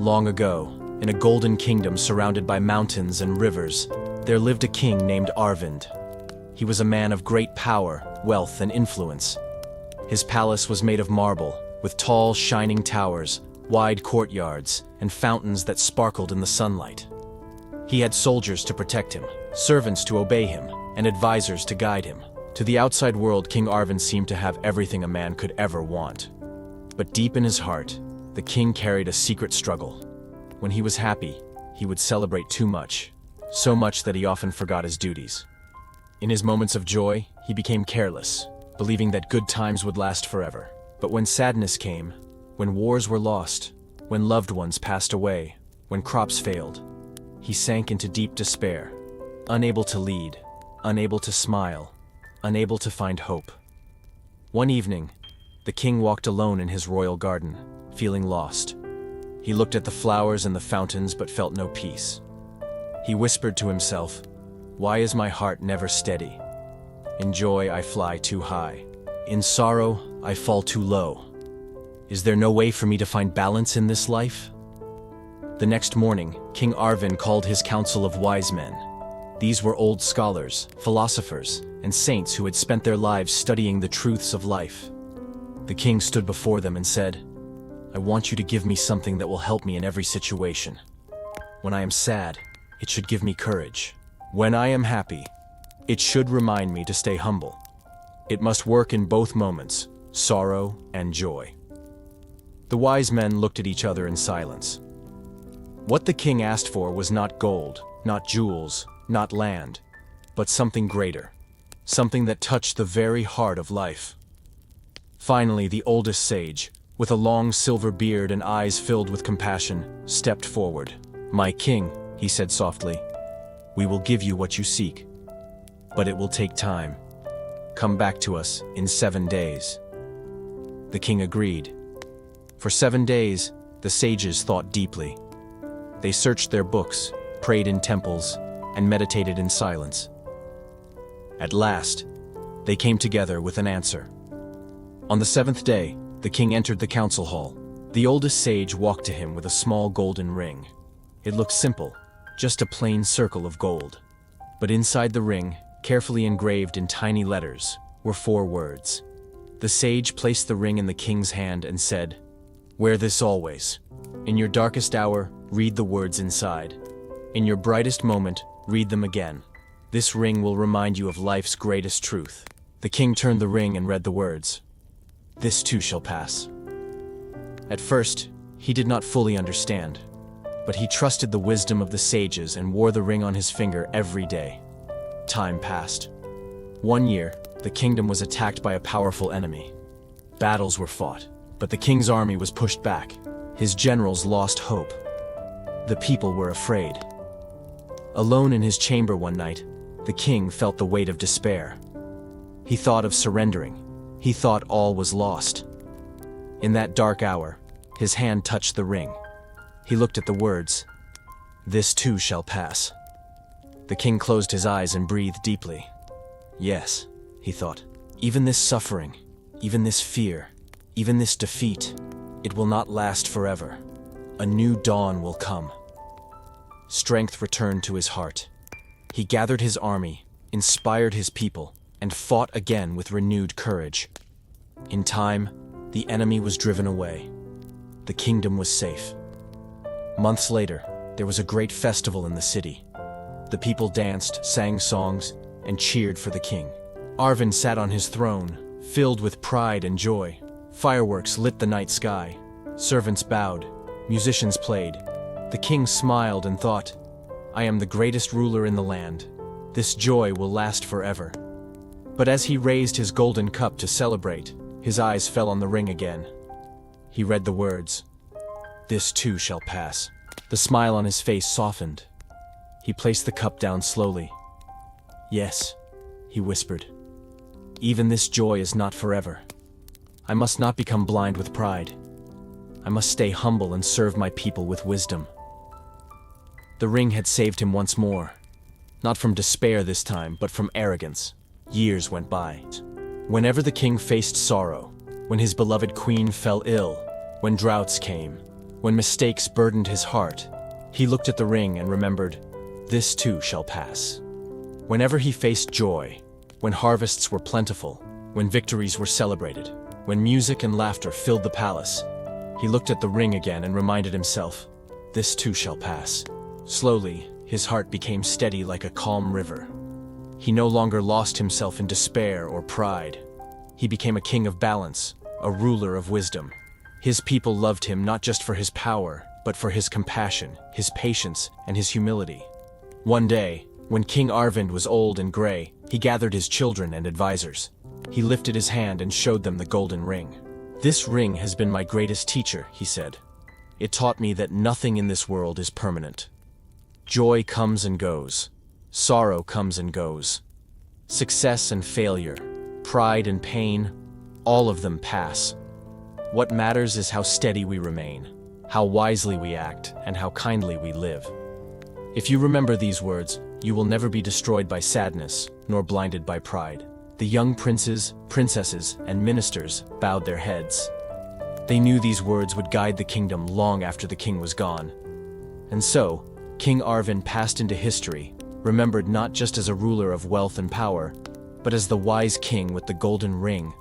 Long ago, in a golden kingdom surrounded by mountains and rivers, there lived a king named Arvind. He was a man of great power, wealth, and influence. His palace was made of marble, with tall, shining towers, wide courtyards, and fountains that sparkled in the sunlight. He had soldiers to protect him, servants to obey him, and advisors to guide him. To the outside world, King Arvind seemed to have everything a man could ever want. But deep in his heart, the king carried a secret struggle. When he was happy, he would celebrate too much, so much that he often forgot his duties. In his moments of joy, he became careless, believing that good times would last forever. But when sadness came, when wars were lost, when loved ones passed away, when crops failed, he sank into deep despair, unable to lead, unable to smile, unable to find hope. One evening, the king walked alone in his royal garden, feeling lost. He looked at the flowers and the fountains but felt no peace. He whispered to himself, "Why is my heart never steady? In joy I fly too high. In sorrow I fall too low. Is there no way for me to find balance in this life?" The next morning, King Arvind called his council of wise men. These were old scholars, philosophers, and saints who had spent their lives studying the truths of life. The king stood before them and said, "I want you to give me something that will help me in every situation. When I am sad, it should give me courage. When I am happy, it should remind me to stay humble. It must work in both moments, sorrow and joy." The wise men looked at each other in silence. What the king asked for was not gold, not jewels, not land, but something greater, something that touched the very heart of life. Finally, the oldest sage, with a long silver beard and eyes filled with compassion, stepped forward. "My king," he said softly, "we will give you what you seek, but it will take time. Come back to us in 7 days." The king agreed. For 7 days, the sages thought deeply. They searched their books, prayed in temples, and meditated in silence. At last, they came together with an answer. On the 7th day, the king entered the council hall. The oldest sage walked to him with a small golden ring. It looked simple, just a plain circle of gold. But inside the ring, carefully engraved in tiny letters, were 4 words. The sage placed the ring in the king's hand and said, "Wear this always. In your darkest hour, read the words inside. In your brightest moment, read them again. This ring will remind you of life's greatest truth." The king turned the ring and read the words, "This too shall pass." At first, he did not fully understand, but he trusted the wisdom of the sages and wore the ring on his finger every day. Time passed. One year, the kingdom was attacked by a powerful enemy. Battles were fought, but the king's army was pushed back. His generals lost hope. The people were afraid. Alone in his chamber one night, the king felt the weight of despair. He thought of surrendering. He thought all was lost. In that dark hour, his hand touched the ring. He looked at the words, "This too shall pass." The king closed his eyes and breathed deeply. Yes, he thought, even this suffering, even this fear, even this defeat, it will not last forever. A new dawn will come. Strength returned to his heart. He gathered his army, inspired his people, and fought again with renewed courage. In time, the enemy was driven away. The kingdom was safe. Months later, there was a great festival in the city. The people danced, sang songs, and cheered for the king. Arvind sat on his throne, filled with pride and joy. Fireworks lit the night sky. Servants bowed. Musicians played. The king smiled and thought, "I am the greatest ruler in the land. This joy will last forever." But as he raised his golden cup to celebrate, his eyes fell on the ring again. He read the words, "This too shall pass." The smile on his face softened. He placed the cup down slowly. "Yes," he whispered, "even this joy is not forever. I must not become blind with pride. I must stay humble and serve my people with wisdom." The ring had saved him once more. Not from despair this time, but from arrogance. Years went by. Whenever the king faced sorrow, when his beloved queen fell ill, when droughts came, When mistakes burdened his heart, he looked at the ring and remembered, "This too shall pass." Whenever he faced joy, when harvests were plentiful, when victories were celebrated, when music and laughter filled the palace, he looked at the ring again and reminded himself, "This too shall pass." Slowly, his heart became steady like a calm river. He no longer lost himself in despair or pride. He became a king of balance, a ruler of wisdom. His people loved him not just for his power, but for his compassion, his patience, and his humility. One day, when King Arvind was old and gray, he gathered his children and advisors. He lifted his hand and showed them the golden ring. "This ring has been my greatest teacher," he said. "It taught me that nothing in this world is permanent. Joy comes and goes. Sorrow comes and goes. Success and failure, pride and pain, all of them pass. What matters is how steady we remain, how wisely we act, and how kindly we live." If you remember these words, you will never be destroyed by sadness, nor blinded by pride. The young princes, princesses, and ministers bowed their heads. They knew these words would guide the kingdom long after the king was gone. And so, King Arvind passed into history, remembered not just as a ruler of wealth and power, but as the wise king with the golden ring,